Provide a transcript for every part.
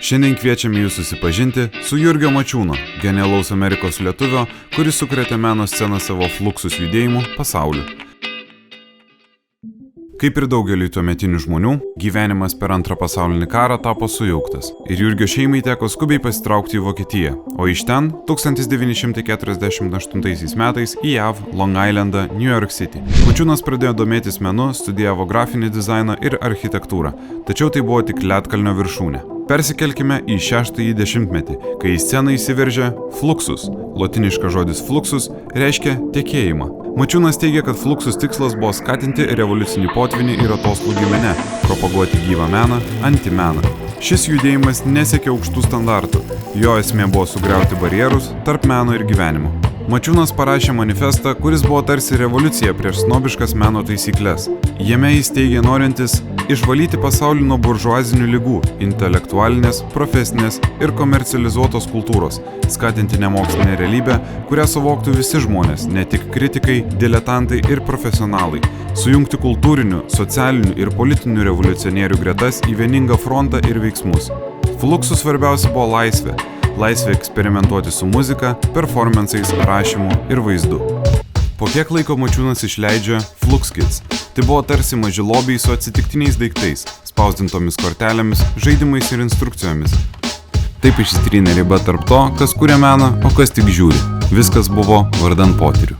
Šiandien kviečiame jūs susipažinti su Jurgio Mačiūno, genialaus Amerikos lietuvio, kuris sukrėtė meno sceną savo Fluxus judėjimu pasauliu. Kaip ir daugeliui tuometinių žmonių, gyvenimas per Antrą pasaulinį karą tapo sujauktas ir Jurgio šeimai teko skubiai pasitraukti į Vokietiją, o iš ten 1948 metais į JAV, Long Islandą, New York City. Mačiūnas pradėjo domėtis menu, studijavo grafinį dizainą ir architektūrą, tačiau tai buvo tik ledkalnio viršūnė. Persikelkime į 6-ąjį dešimtmetį, kai į sceną įsiveržė Fluxus. Lotiniškas žodis Fluxus reiškia tekėjimą. Mačiūnas teigia, kad Fluxus tikslas buvo skatinti revoliucinį potvinį ir atoslūgį mene, propaguoti gyvą meną, antimeną. Šis judėjimas nesiekė aukštų standartų, jo esmė buvo sugriauti barjerus tarp meno ir gyvenimo. Mačiūnas parašė manifestą, kuris buvo tarsi revoliucija prieš snobiškas meno taisyklės. Jame jis teigė norintis išvalyti pasaulį nuo buržuazinių ligų, intelektualinės, profesinės ir komercializuotos kultūros, skatinti nemokslinę realybę, kurią suvoktų visi žmonės, ne tik kritikai, diletantai ir profesionalai, sujungti kultūrinių, socialinių ir politinių revoliucionierių gretas į vieningą frontą ir veiksmus. Fluxus svarbiausia buvo laisvė. Laisvė eksperimentuoti su muzika, performansais, rašymu ir vaizdu. Po kiek laiko Mačiūnas išleidžia Flux Kids. Tai buvo tarsi maži lobiai su atsitiktiniais daiktais, spausdintomis kortelėmis, žaidimais ir instrukcijomis. Taip išsitrynė riba tarp to, kas kuria meną, o kas tik žiūri. Viskas buvo vardan potyrių.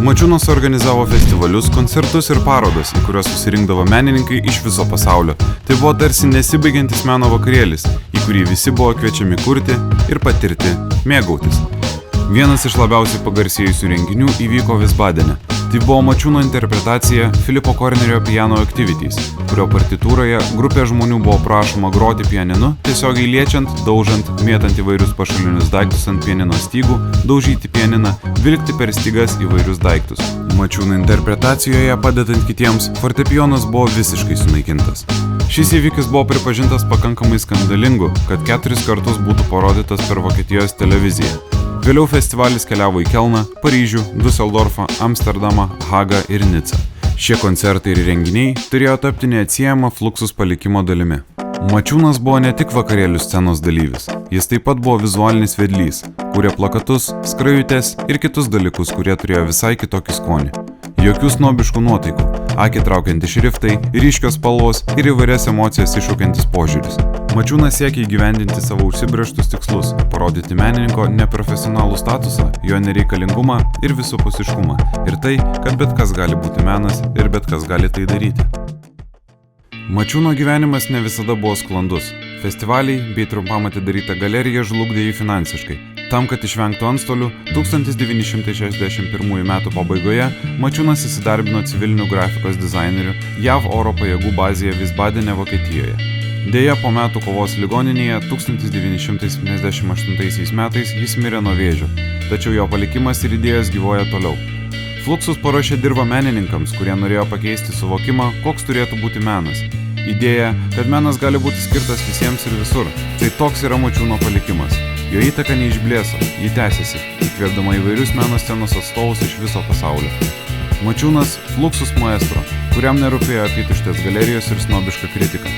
Mačiūnas organizavo festivalius, koncertus ir parodas, į kuriuos susirinkdavo menininkai iš viso pasaulio. Tai buvo tarsi nesibaigiantis meno vakarėlis, į kurį visi buvo kviečiami kurti ir patirti, mėgautis. Vienas iš labiausiai pagarsėjusių renginių įvyko Visbadene. Tai buvo Mačiūno interpretacija Filipo Kornerio Piano Activities, kurio partitūroje grupė žmonių buvo prašoma groti pianinu, tiesiogiai liečiant, daužant, mėtant įvairius pašalinius daiktus ant pianino stygų, daužyti pianiną, vilkti per stygas įvairius daiktus. Mačiūno interpretacijoje, padedant kitiems, fortepijonas buvo visiškai sunaikintas. Šis įvykis buvo pripažintas pakankamai skandalingu, kad 4 kartus būtų parodytas per Vokietijos televiziją. Vėliau festivalis keliavo į Kelną, Paryžių, Düsseldorfą, Amsterdamą, Hagą ir Nicą. Šie koncertai ir renginiai turėjo tapti neatsiejama Fluxus palikimo dalimi. Mačiūnas buvo ne tik vakarėlių scenos dalyvis, jis taip pat buvo vizualinis vedlys, kūrė plakatus, skrajutes ir kitus dalykus, kurie turėjo visai kitokį skonį. Jokių snobiškų nuotaikų, akį traukianti šriftai, ryškios spalvos ir įvairias emocijas iššaukiantis požiūris. Mačiūnas siekia įgyvendinti savo užsibrėžtus tikslus, parodyti menininko neprofesionalų statusą, jo nereikalingumą ir visapusiškumą, ir tai, kad bet kas gali būti menas ir bet kas gali tai daryti. Mačiūno gyvenimas ne visada buvo sklandus. Festivaliai bei trumpam atidaryta galerija žlugdė jį finansiškai. Tam, kad išvengtų antstolių, 1961 metų pabaigoje Mačiūnas įsidarbino civilinių grafikos dizainerių JAV oro pajėgų bazėje Visbadene, Vokietijoje. Deja, po metų kovos ligoninėje 1978 metais jis mirė nuo vėžio, tačiau jo palikimas ir idėjos gyvuoja toliau. Fluxus paruošė dirvą menininkams, kurie norėjo pakeisti suvokimą, koks turėtų būti menas. Idėja, kad menas gali būti skirtas visiems ir visur. Tai toks yra Mačiūno palikimas. Jo įtaka neišblėso, ji tęsiasi, įkvėpdama įvairius meno scenos atstovus iš viso pasaulio. Mačiūnas Fluxus maestro, kuriam nerūpėjo apytuštės galerijos ir snobiška kritika.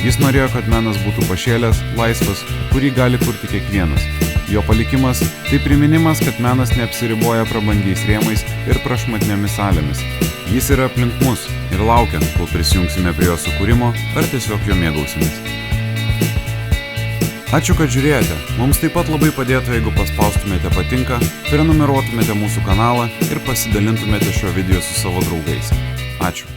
Jis norėjo, kad menas būtų pašėlęs, laisvas, kurį gali kurti kiekvienas. Jo palikimas – tai priminimas, kad menas neapsiriboja prabangiais rėmais ir prašmatniomis salėmis. Jis yra aplink mus ir laukia, kol prisijungsime prie jo sukūrimo ar tiesiog jo mėgausimės. Ačiū, kad žiūrėjote. Mums taip pat labai padėtų, jeigu paspaustumėte patinka, prenumeruotumėte mūsų kanalą ir pasidalintumėte šio video su savo draugais. Ačiū.